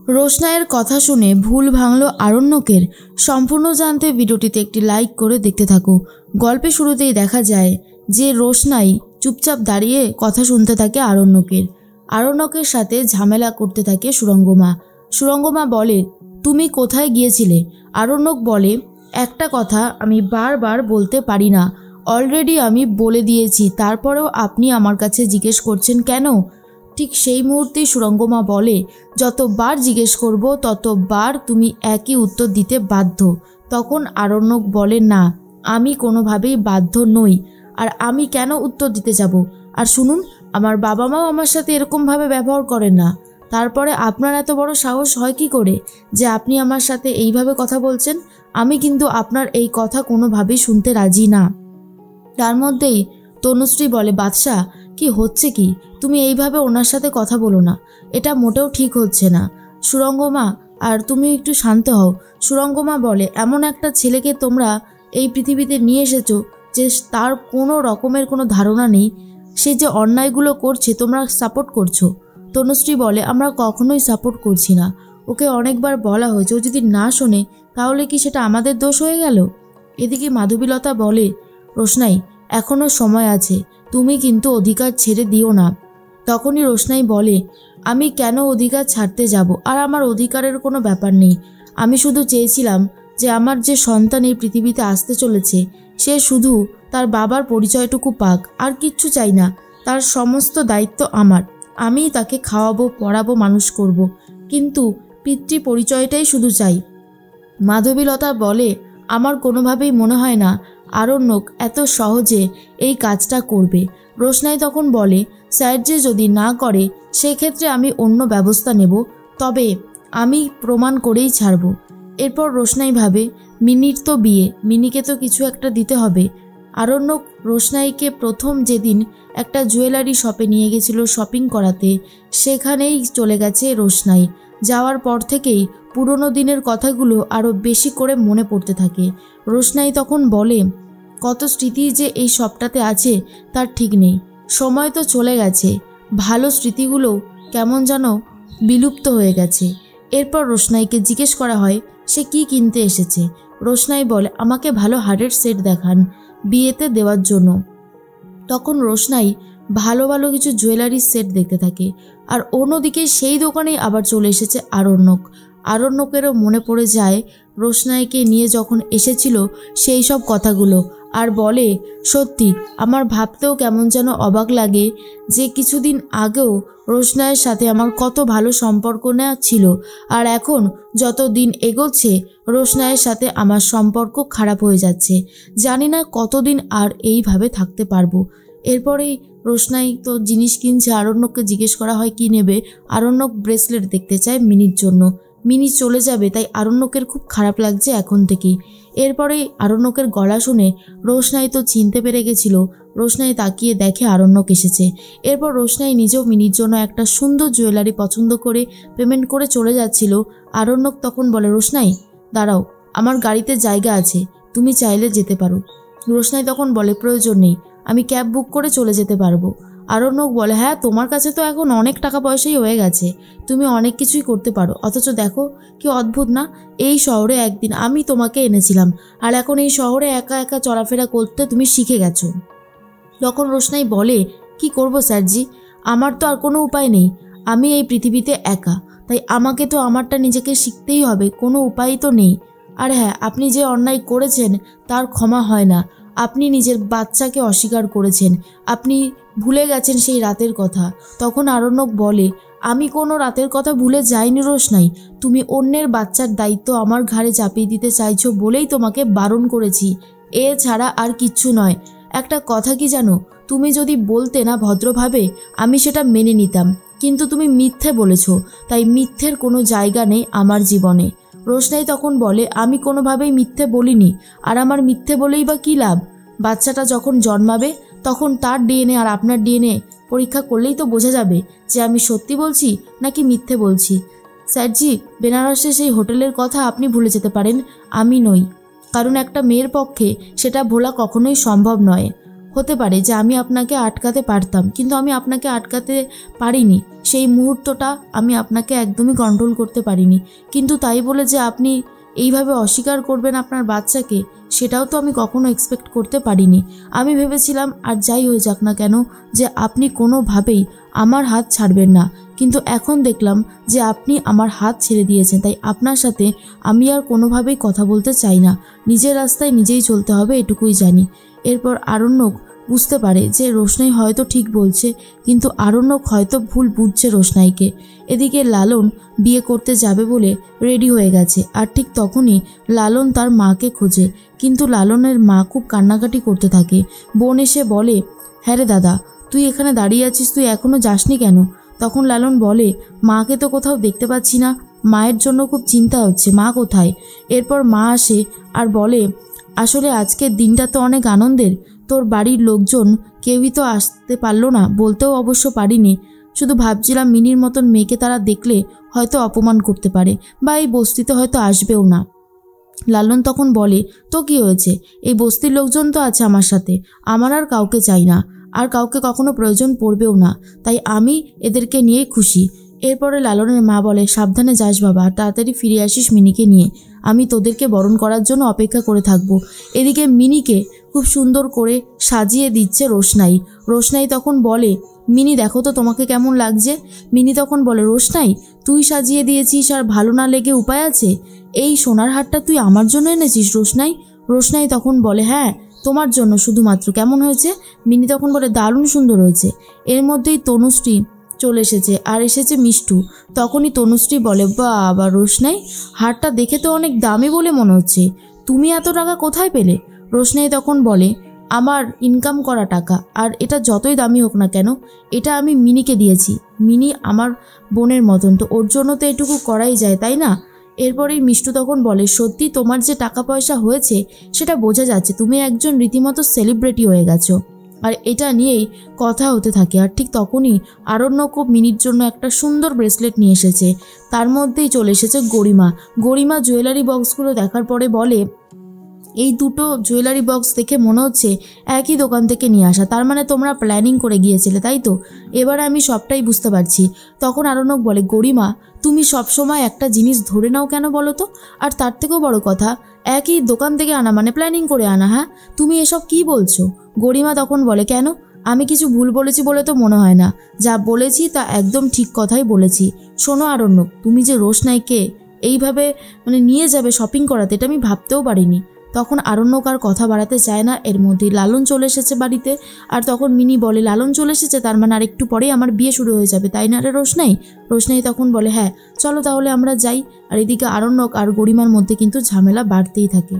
রোশনাইয়ের কথা শুনে ভুল ভাঙল আরণ্যকের। সম্পূর্ণ জানতে ভিডিওটিতে একটি লাইক করে দেখতে থাকো। গল্পে শুরুতেই দেখা যায় যে রোশনাই চুপচাপ দাঁড়িয়ে কথা শুনতে থাকে আরণ্যকের। আরণ্যকের সাথে ঝামেলা করতে থাকে সুরঙ্গমা। সুরঙ্গমা বলে, তুমি কোথায় গিয়েছিলে? আরণ্যক বলে, একটা কথা আমি বারবার বলতে পারি না, অলরেডি আমি বলে দিয়েছি, তারপরেও আপনি আমার কাছে জিজ্ঞেস করছেন কেন? ঠিক সেই মুহূর্তেই সুরঙ্গমা বলে, যতবার জিজ্ঞেস করব ততবার তুমি একই উত্তর দিতে বাধ্য। তখন আরণ্যক বলে, না, আমি কোনোভাবেই বাধ্য নই, আর আমি কেন উত্তর দিতে যাব? আর শুনুন, আমার বাবা মাও আমার সাথে এরকমভাবে ব্যবহার করেন না। তারপরে আপনার এত বড় সাহস হয় কি করে যে আপনি আমার সাথে এইভাবে কথা বলছেন? আমি কিন্তু আপনার এই কথা কোনোভাবেই শুনতে রাজি না। তার মধ্যেই তনুশ্রী বলে, বাদশা, কি হচ্ছে কি? তুমি এইভাবে ওনার সাথে কথা বলো না, এটা মোটেও ঠিক হচ্ছে না। সুরঙ্গমা, আর তুমি একটু শান্ত হও। সুরঙ্গমা বলে, এমন একটা ছেলেকে তোমরা এই পৃথিবীতে নিয়ে এসেছো যে তার কোনো রকমের কোনো ধারণা নেই, সে যে অন্যায়গুলো করছে তোমরা সাপোর্ট করছো। তনুশ্রী বলে, আমরা কখনোই সাপোর্ট করছি না, ওকে অনেকবার বলা হয়েছে, ও যদি না শোনে তাহলে কি সেটা আমাদের দোষ হয়ে গেল? এদিকে মাধবীলতা বলে, রোশনাই, এখনও সময় আছে, তুমি কিন্তু অধিকার ছেড়ে দিও না। তখনই রোশনাই বলে, আমি কেন অধিকার ছাড়তে যাব? আর আমার অধিকারের কোনো ব্যাপার নেই। আমি শুধু চেয়েছিলাম যে আমার যে সন্তান এই পৃথিবীতে আসতে চলেছে সে শুধু তার বাবার পরিচয়টুকু পাক, আর কিচ্ছু চাই না। তার সমস্ত দায়িত্ব আমার, আমিই তাকে খাওয়াবো, পড়াবো, মানুষ করব, কিন্তু পিতৃ পরিচয়টাই শুধু চাই। মাধবীলতা বলে, আমার কোনোভাবেই মনে হয় না আরণ্যক এত সহজে এই কাজটা করবে। রোশনাই তখন বলে, স্যার যে যদি না করে সেক্ষেত্রে আমি অন্য ব্যবস্থা নেব, তবে আমি প্রমাণ করেই ছাড়ব। এরপর রোশনাই ভাবে, মিনির তো বিয়ে, মিনিকে তো কিছু একটা দিতে হবে। আরণ্যক রোশনাইকে প্রথম যেদিন একটা জুয়েলারি শপে নিয়ে গেছিল শপিং করাতে, সেখানেই চলে গেছে রোশনাই। যাওয়ার পর থেকেই পুরনো দিনের কথাগুলো আরও বেশি করে মনে পড়তে থাকে। রোশনাই তখন বলে, কত স্মৃতি যে এই শপটাতে আছে তার ঠিক নেই, সময় তো চলে গেছে, ভালো স্মৃতিগুলো কেমন যেন বিলুপ্ত হয়ে গেছে। এরপর রোশনাইকে জিজ্ঞেস করা হয় সে কি কিনতে এসেছে। রোশনাই বলে, আমাকে ভালো হারের সেট দেখান বিয়েতে দেওয়ার জন্য। তখন রোশনাই ভালো ভালো কিছু জুয়েলারির সেট দেখতে থাকে, আর অন্যদিকে সেই দোকানেই আবার চলে এসেছে আরণ্যক। আরণ্যকেরও মনে পড়ে যায় রোশনাইকে নিয়ে যখন এসেছিল সেই সব কথাগুলো, আর বলে, সত্যি আমার ভাবতেও কেমন যেন অবাক লাগে যে কিছুদিন আগেও রোশনাইয়ের সাথে আমার কত ভালো সম্পর্ক না ছিল, আর এখন যত দিন এগোচ্ছে রোশনাইয়ের সাথে আমার সম্পর্ক খারাপ হয়ে যাচ্ছে। জানি না কতদিন আর এইভাবে থাকতে পারবো। এরপরেই রোশনাই তো জিনিস কিনছে, আরণ্যককে জিজ্ঞেস করা হয় কি নেবে। আরণ্যক ব্রেসলেট দেখতে চায় মিনির জন্য। মিনি চলে যাবে, তাই আরণ্যকের খুব খারাপ লাগছে এখন থেকেই। এরপরেই আরণ্যকের গলা শুনে রোশনাই তো চিনতে পেরে গেছিল। রোশনাই তাকিয়ে দেখে আরণ্যক এসেছে। এরপর রোশনাই নিজেও মিনির জন্য একটা সুন্দর জুয়েলারি পছন্দ করে পেমেন্ট করে চলে যাচ্ছিল। আরণ্যক তখন বলে, রোশনাই দাঁড়াও, আমার গাড়িতে জায়গা আছে, তুমি চাইলে যেতে পারো। রোশনাই তখন বলে, প্রয়োজন নেই, আমি ক্যাব বুক করে চলে যেতে পারবো। আরণ্যক বলে, হ্যাঁ, তোমার কাছে তো এখন অনেক টাকা পয়সাই হয়ে গেছে, তুমি অনেক কিছুই করতে পারো, অথচ দেখো কি অদ্ভুত না, এই শহরে একদিন আমি তোমাকে এনেছিলাম, আর এখন এই শহরে একা একা চলাফেরা করতে তুমি শিখে গেছো। তখন রোশনাই বলে, কি করব স্যারজি, আমার তো আর কোনো উপায় নেই, আমি এই পৃথিবীতে একা, তাই আমাকে তো আমারটা নিজেকে শিখতেই হবে, কোনো উপায় তো নেই। আর হ্যাঁ, আপনি যে অন্যায় করেছেন তার ক্ষমা হয় না, আপনি নিজের বাচ্চাকে অস্বীকার করেছেন, আপনি ভুলে গেছেন সেই রাতের কথা। তখন আরণ্যক বলে, আমি কোনো রাতের কথা ভুলে যাইনি রোশনাই, তুমি অন্যের বাচ্চার দায়িত্ব আমার ঘাড়ে চাপিয়ে দিতে চাইছো বলেই তোমাকে বারণ করেছি, এছাড়া আর কিচ্ছু নয়। একটা কথা কি জানো, তুমি যদি বলতে না ভদ্রভাবে আমি সেটা মেনে নিতাম, কিন্তু তুমি মিথ্যে বলেছ, তাই মিথ্যের কোনো জায়গা নেই আমার জীবনে। রোশনাই তখন বলে, আমি কোনোভাবেই মিথ্যে বলিনি, আর আমার মিথ্যে বলেই বা কী লাভ? বাচ্চাটা যখন জন্মাবে তখন তার ডিএনএ আর আপনার ডিএনএ পরীক্ষা করলেই তো বোঝা যাবে যে আমি সত্যি বলছি নাকি মিথ্যে বলছি। স্যারজি, বেনারসে সেই হোটেলের কথা আপনি ভুলে যেতে পারেন, আমি নই, কারণ একটা মেয়ের পক্ষে সেটা ভোলা কখনোই সম্ভব নয়। হতে পারে যে আমি আপনাকে আটকাতে পারতাম, কিন্তু আমি আপনাকে আটকাতে পারিনি। সেই মুহূর্তটা আমি আপনাকে একদমই কন্ট্রোল করতে পারিনি। কিন্তু তাই বলে যে আপনি এইভাবে অস্বীকার করবেন আপনার বাচ্চাকে, সেটাও তো আমি কখনো এক্সপেক্ট করতে পারিনি। আমি ভেবেছিলাম আর যাই হয়ে যাক না কেন যে আপনি কোনোভাবেই আমার হাত ছাড়বেন না, কিন্তু এখন দেখলাম যে আপনি আমার হাত ছেড়ে দিয়েছেন। তাই আপনার সাথে আমি আর কোনোভাবেই কথা বলতে চাই না। নিজের রাস্তায় নিজেই চলতে হবে, এটুকুই জানি। এরপর আরণ্যক বুঝতে পারে যে রোশনাই হয়তো ঠিক বলছে, কিন্তু আরণ্যক হয়তো ভুল বুঝছে রোশনাইকে। এদিকে লালন বিয়ে করতে যাবে বলে রেডি হয়ে গেছে, আর ঠিক তখনই লালন তার মাকে খোঁজে, কিন্তু লালনের মা খুব কান্নাকাটি করতে থাকে। বোন এসে বলে, হ্যাঁ রে দাদা, তুই এখানে দাঁড়িয়ে আছিস, তুই এখনও যাসনি কেন? তখন লালন বলে, মাকে তো কোথাও দেখতে পাচ্ছি না, মায়ের জন্য খুব চিন্তা হচ্ছে, মা কোথায়? এরপর মা আসে আর বলে, আসলে আজকের দিনটা তো অনেক আনন্দের, তোর বাড়ির লোকজন কেউই তো আসতে পারলো না, বলতেও অবশ্য পারিনি। শুধু ভাবছিলাম মিনির মতন মেয়েকে তারা দেখলে হয়তো অপমান করতে পারে, বা এই বস্তিতে হয়তো আসবেও না। লালন তখন বলে, তো কি হয়েছে, এই বস্তির লোকজন তো আছে আমার সাথে, আমার আর কাউকে চাই না, আর কাউকে কখনো প্রয়োজন পড়বেও না, তাই আমি এদেরকে নিয়েই খুশি। এরপরে লালনের মা বলে, সাবধানে যাস বাবা, আর তাড়াতাড়ি ফিরে আসিস মিনিকে নিয়ে, আমি তোদেরকে বরণ করার জন্য অপেক্ষা করে থাকবো। এদিকে মিনিকে খুব সুন্দর করে সাজিয়ে দিচ্ছে রোশনাই। রোশনাই তখন বলে, মিনি দেখো তো তোমাকে কেমন লাগছে? মিনি তখন বলে, রোশনাই তুই সাজিয়ে দিয়েছিস আর ভালো না লেগে উপায় আছে? এই সোনার হারটা তুই আমার জন্য এনেছিস রোশনাই? রোশনাই তখন বলে, হ্যাঁ তোমার জন্য শুধুমাত্র। কেমন হয়েছে? মিনি তখন বলে, দারুণ সুন্দর হয়েছে। এর মধ্যেই তনুশ্রী চলে এসেছে, আর এসেছে মিষ্টু। তখনই তনুশ্রী বলে, বাবা রোশনাই, হারটা দেখে তো অনেক দামি বলে মনে হচ্ছে, তুমি এত টাকা কোথায় পেলে? রোশনাই তখন বলে, আমার ইনকাম করা টাকা, আর এটা যতই দামি হোক না কেন, এটা আমি মিনিকে দিয়েছি। মিনি আমার বোনের মতন, তো ওর জন্য তো এটুকু করাই যায়, তাই না? এরপরেই মিষ্টু তখন বলে, সত্যি তোমার যে টাকা পয়সা হয়েছে সেটা বোঝা যাচ্ছে, তুমি একজন রীতিমতো সেলিব্রিটি হয়ে গেছো। আর এটা নিয়েই কথা হতে থাকে। আর ঠিক তখনই আরণ্যক মিনির জন্য একটা সুন্দর ব্রেসলেট নিয়ে এসেছে। তার মধ্যেই চলে এসেছে গরিমা। গরিমা জুয়েলারি বক্সগুলো দেখার পরে বলে, এই দুটো জুয়েলারি বক্স দেখে মনে হচ্ছে একই দোকান থেকে নিয়ে আসা, তার মানে তোমরা প্ল্যানিং করে গিয়েছিলে, তাই তো? এবারে আমি সবটাই বুঝতে পারছি। তখন আরণ্যক বলে, গরিমা তুমি সবসময় একটা জিনিস ধরে নাও কেন বলো তো? আর তার থেকেও বড় কথা, একই দোকান থেকে আনা মানে প্ল্যানিং করে আনা। হ্যাঁ, তুমি এসব কি বলছো? গরিমা তখন বলে, কেন, আমি কিছু ভুল বলেছি বলে তো মনে হয় না, যা বলেছি তা একদম ঠিক কথাই বলেছি। শোনো আরণ্যক, তুমি যে রোশনাইকে এইভাবে নিয়ে যাবে শপিং করাতে, এটা আমি ভাবতেও পারিনি। তখন আরণ্যক আর কথা বাড়াতে চায় না। এর মধ্যেই লালন চলে এসেছে বাড়িতে। আর তখন মিনি বলে, লালন চলে এসেছে, তার মানে আর একটু পরেই আমার বিয়ে শুরু হয়ে যাবে, তাই না রে রোশনাই? রোশনাই তখন বলে, হ্যাঁ চলো তাহলে আমরা যাই। আর এদিকে আরণ্যক আর গরিমার মধ্যে কিন্তু ঝামেলা বাড়তেই থাকে।